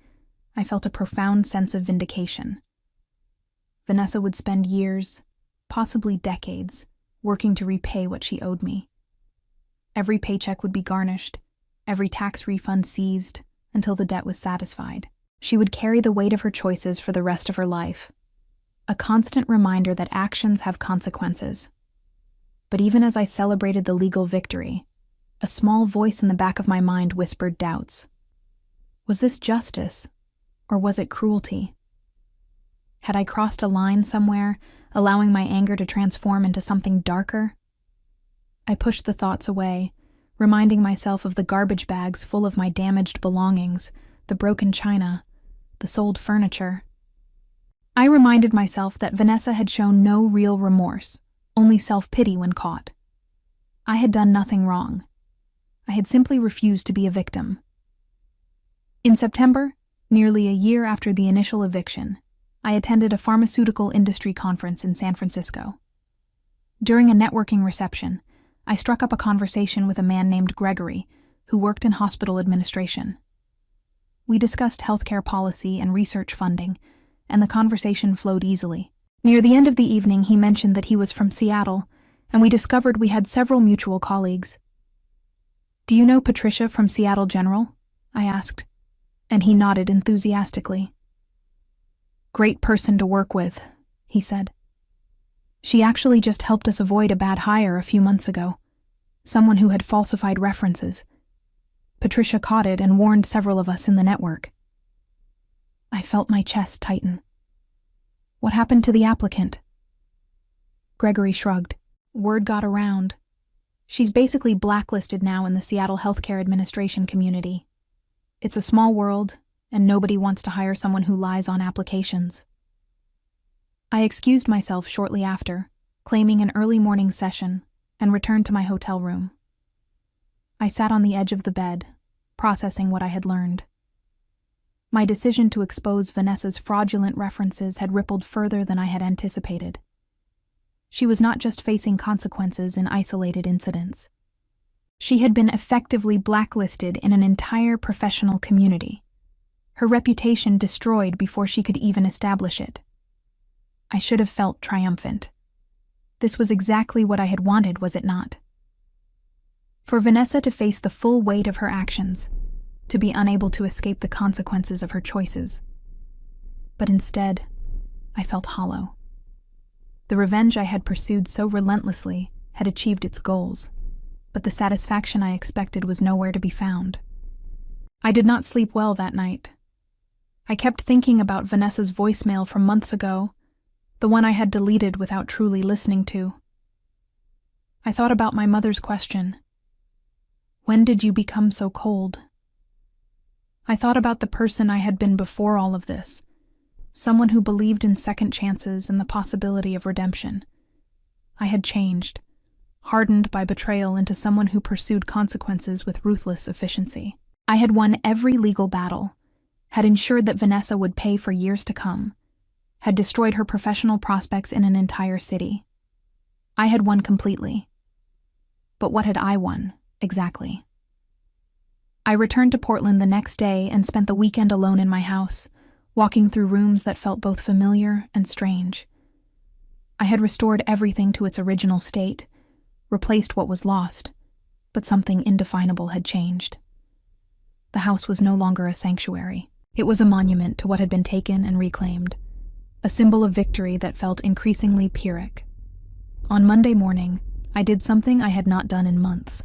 I felt a profound sense of vindication. Vanessa would spend years, possibly decades, working to repay what she owed me. Every paycheck would be garnished, every tax refund seized, until the debt was satisfied. She would carry the weight of her choices for the rest of her life, a constant reminder that actions have consequences. But even as I celebrated the legal victory, a small voice in the back of my mind whispered doubts. Was this justice, or was it cruelty? Had I crossed a line somewhere, allowing my anger to transform into something darker? I pushed the thoughts away, reminding myself of the garbage bags full of my damaged belongings, the broken china, the sold furniture. I reminded myself that Vanessa had shown no real remorse, only self-pity when caught. I had done nothing wrong. I had simply refused to be a victim. In September, nearly a year after the initial eviction, I attended a pharmaceutical industry conference in San Francisco. During a networking reception, I struck up a conversation with a man named Gregory, who worked in hospital administration. We discussed healthcare policy and research funding, and the conversation flowed easily. Near the end of the evening, he mentioned that he was from Seattle, and we discovered we had several mutual colleagues. "Do you know Patricia from Seattle General?" I asked, and he nodded enthusiastically. "Great person to work with," he said. "She actually just helped us avoid a bad hire a few months ago. Someone who had falsified references. Patricia caught it and warned several of us in the network." I felt my chest tighten. "What happened to the applicant?" Gregory shrugged. "Word got around. She's basically blacklisted now in the Seattle healthcare administration community. It's a small world, and nobody wants to hire someone who lies on applications." I excused myself shortly after, claiming an early morning session, and returned to my hotel room. I sat on the edge of the bed, processing what I had learned. My decision to expose Vanessa's fraudulent references had rippled further than I had anticipated. She was not just facing consequences in isolated incidents. She had been effectively blacklisted in an entire professional community, her reputation destroyed before she could even establish it. I should have felt triumphant. This was exactly what I had wanted, was it not? For Vanessa to face the full weight of her actions, to be unable to escape the consequences of her choices. But instead, I felt hollow. The revenge I had pursued so relentlessly had achieved its goals, but the satisfaction I expected was nowhere to be found. I did not sleep well that night. I kept thinking about Vanessa's voicemail from months ago, the one I had deleted without truly listening to. I thought about my mother's question. When did you become so cold? I thought about the person I had been before all of this, someone who believed in second chances and the possibility of redemption. I had changed, hardened by betrayal into someone who pursued consequences with ruthless efficiency. I had won every legal battle, had ensured that Vanessa would pay for years to come, had destroyed her professional prospects in an entire city. I had won completely. But what had I won, exactly? I returned to Portland the next day and spent the weekend alone in my house, walking through rooms that felt both familiar and strange. I had restored everything to its original state, replaced what was lost, but something indefinable had changed. The house was no longer a sanctuary. It was a monument to what had been taken and reclaimed, a symbol of victory that felt increasingly Pyrrhic. On Monday morning, I did something I had not done in months.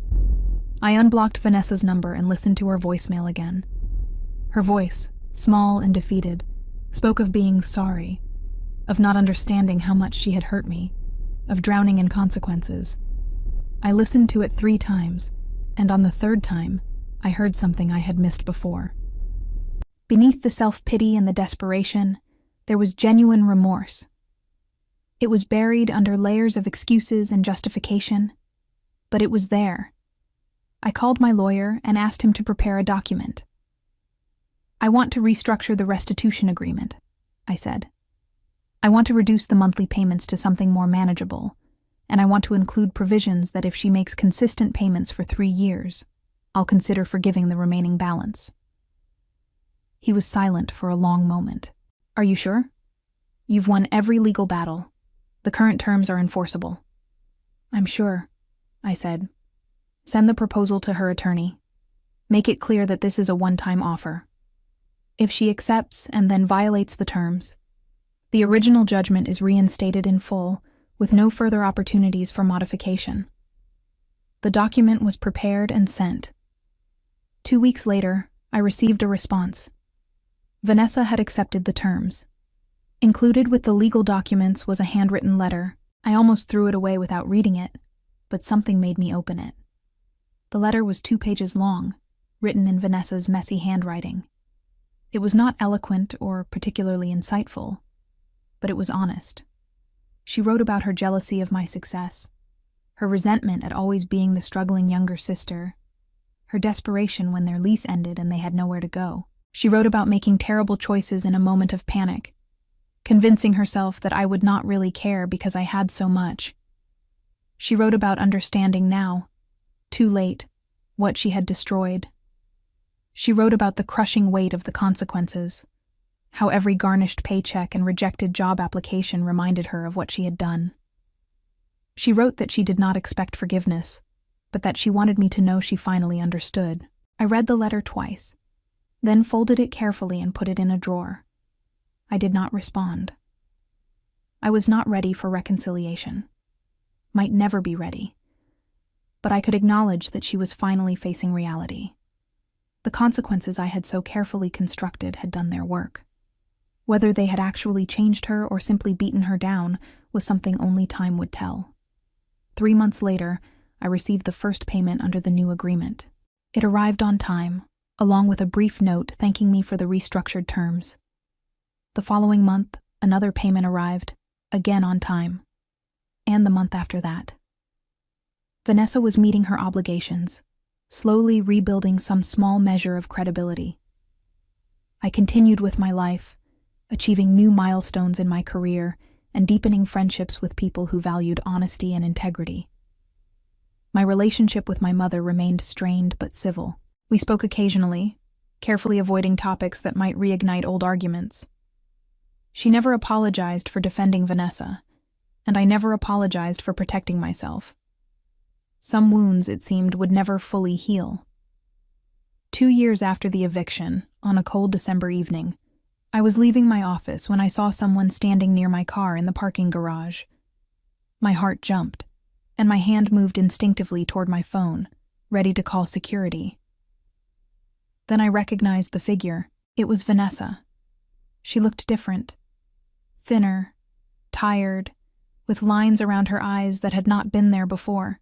I unblocked Vanessa's number and listened to her voicemail again. Her voice, small and defeated, spoke of being sorry, of not understanding how much she had hurt me, of drowning in consequences. I listened to it 3 times, and on the 3rd time, I heard something I had missed before. Beneath the self-pity and the desperation, there was genuine remorse. It was buried under layers of excuses and justification, but it was there. I called my lawyer and asked him to prepare a document. I want to restructure the restitution agreement, I said. I want to reduce the monthly payments to something more manageable, and I want to include provisions that if she makes consistent payments for 3 years, I'll consider forgiving the remaining balance. He was silent for a long moment. Are you sure? You've won every legal battle. The current terms are enforceable. I'm sure, I said. Send the proposal to her attorney. Make it clear that this is a one-time offer. If she accepts and then violates the terms, the original judgment is reinstated in full, with no further opportunities for modification. The document was prepared and sent. 2 weeks later, I received a response. Vanessa had accepted the terms. Included with the legal documents was a handwritten letter. I almost threw it away without reading it, but something made me open it. The letter was 2 pages long, written in Vanessa's messy handwriting. It was not eloquent or particularly insightful, but it was honest. She wrote about her jealousy of my success, her resentment at always being the struggling younger sister, her desperation when their lease ended and they had nowhere to go. She wrote about making terrible choices in a moment of panic, convincing herself that I would not really care because I had so much. She wrote about understanding now, too late, what she had destroyed. She wrote about the crushing weight of the consequences, how every garnished paycheck and rejected job application reminded her of what she had done. She wrote that she did not expect forgiveness, but that she wanted me to know she finally understood. I read the letter twice, then folded it carefully and put it in a drawer. I did not respond. I was not ready for reconciliation. Might never be ready. But I could acknowledge that she was finally facing reality. The consequences I had so carefully constructed had done their work. Whether they had actually changed her or simply beaten her down was something only time would tell. 3 months later, I received the first payment under the new agreement. It arrived on time, along with a brief note thanking me for the restructured terms. The following month, another payment arrived, again on time, and the month after that. Vanessa was meeting her obligations, slowly rebuilding some small measure of credibility. I continued with my life, achieving new milestones in my career and deepening friendships with people who valued honesty and integrity. My relationship with my mother remained strained but civil. We spoke occasionally, carefully avoiding topics that might reignite old arguments. She never apologized for defending Vanessa, and I never apologized for protecting myself. Some wounds, it seemed, would never fully heal. 2 years after the eviction, on a cold December evening, I was leaving my office when I saw someone standing near my car in the parking garage. My heart jumped, and my hand moved instinctively toward my phone, ready to call security. Then I recognized the figure. It was Vanessa. She looked different. Thinner, tired, with lines around her eyes that had not been there before.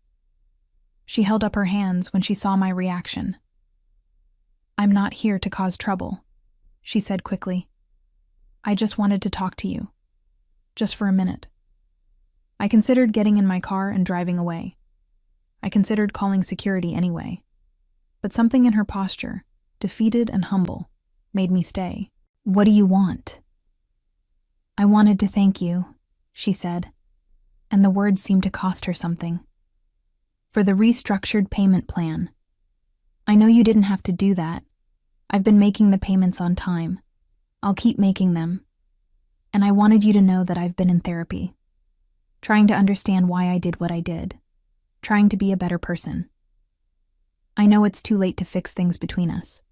She held up her hands when she saw my reaction. "I'm not here to cause trouble," she said quickly. "I just wanted to talk to you. Just for a minute." I considered getting in my car and driving away. I considered calling security anyway. But something in her posture, defeated and humble, made me stay. "What do you want?" "I wanted to thank you," she said, and the words seemed to cost her something. "For the restructured payment plan. I know you didn't have to do that. I've been making the payments on time. I'll keep making them. And I wanted you to know that I've been in therapy, trying to understand why I did what I did, trying to be a better person. I know it's too late to fix things between us.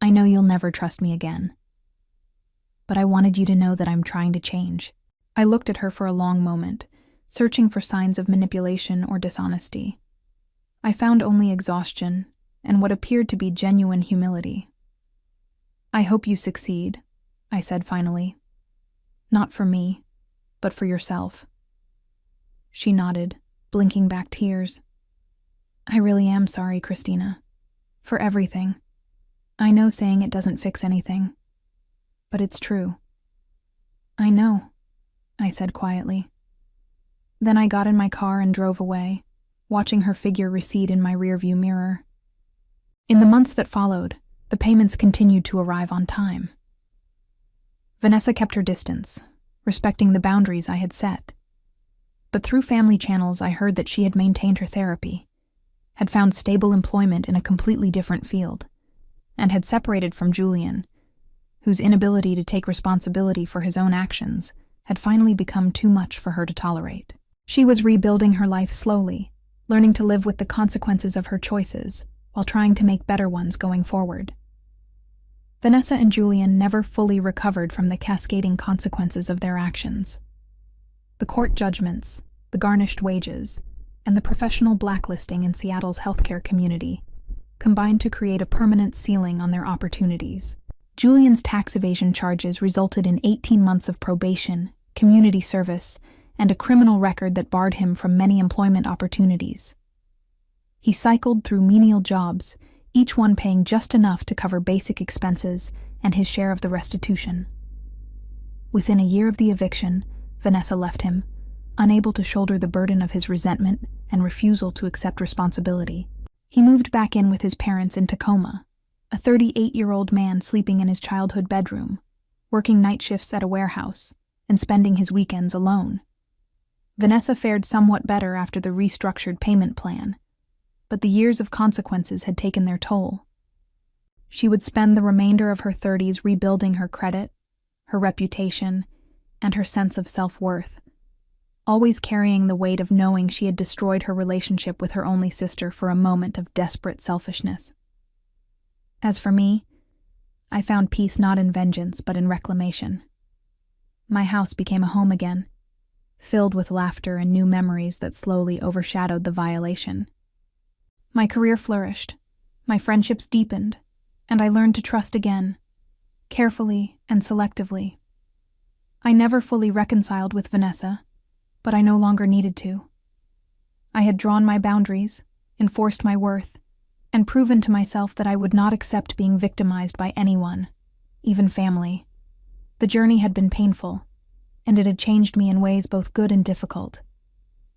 I know you'll never trust me again. But I wanted you to know that I'm trying to change." I looked at her for a long moment, searching for signs of manipulation or dishonesty. I found only exhaustion and what appeared to be genuine humility. "I hope you succeed," I said finally. "Not for me, but for yourself." She nodded, blinking back tears. "I really am sorry, Christina. For everything. I know saying it doesn't fix anything. But it's true." "I know," I said quietly. Then I got in my car and drove away, watching her figure recede in my rearview mirror. In the months that followed, the payments continued to arrive on time. Vanessa kept her distance, respecting the boundaries I had set. But through family channels, I heard that she had maintained her therapy, had found stable employment in a completely different field, and had separated from Julian, whose inability to take responsibility for his own actions had finally become too much for her to tolerate. She was rebuilding her life slowly, learning to live with the consequences of her choices, while trying to make better ones going forward. Vanessa and Julian never fully recovered from the cascading consequences of their actions. The court judgments, the garnished wages, and the professional blacklisting in Seattle's healthcare community combined to create a permanent ceiling on their opportunities. Julian's tax evasion charges resulted in 18 months of probation, community service, and a criminal record that barred him from many employment opportunities. He cycled through menial jobs, each one paying just enough to cover basic expenses and his share of the restitution. Within a year of the eviction, Vanessa left him, unable to shoulder the burden of his resentment and refusal to accept responsibility. He moved back in with his parents in Tacoma, a 38-year-old man sleeping in his childhood bedroom, working night shifts at a warehouse, and spending his weekends alone. Vanessa fared somewhat better after the restructured payment plan, but the years of consequences had taken their toll. She would spend the remainder of her 30s rebuilding her credit, her reputation, and her sense of self-worth, always carrying the weight of knowing she had destroyed her relationship with her only sister for a moment of desperate selfishness. As for me, I found peace not in vengeance but in reclamation. My house became a home again, filled with laughter and new memories that slowly overshadowed the violation. My career flourished, my friendships deepened, and I learned to trust again, carefully and selectively. I never fully reconciled with Vanessa, but I no longer needed to. I had drawn my boundaries, enforced my worth, and proven to myself that I would not accept being victimized by anyone, even family. The journey had been painful, and it had changed me in ways both good and difficult,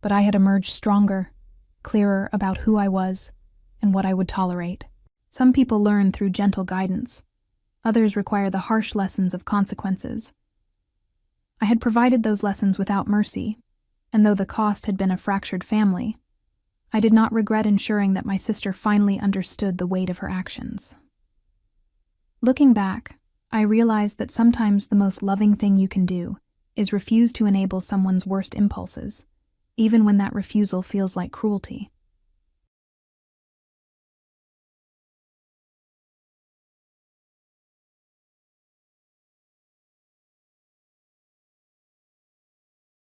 but I had emerged stronger, clearer about who I was and what I would tolerate. Some people learn through gentle guidance. Others require the harsh lessons of consequences. I had provided those lessons without mercy, and though the cost had been a fractured family, I did not regret ensuring that my sister finally understood the weight of her actions. Looking back, I realized that sometimes the most loving thing you can do is refuse to enable someone's worst impulses, even when that refusal feels like cruelty.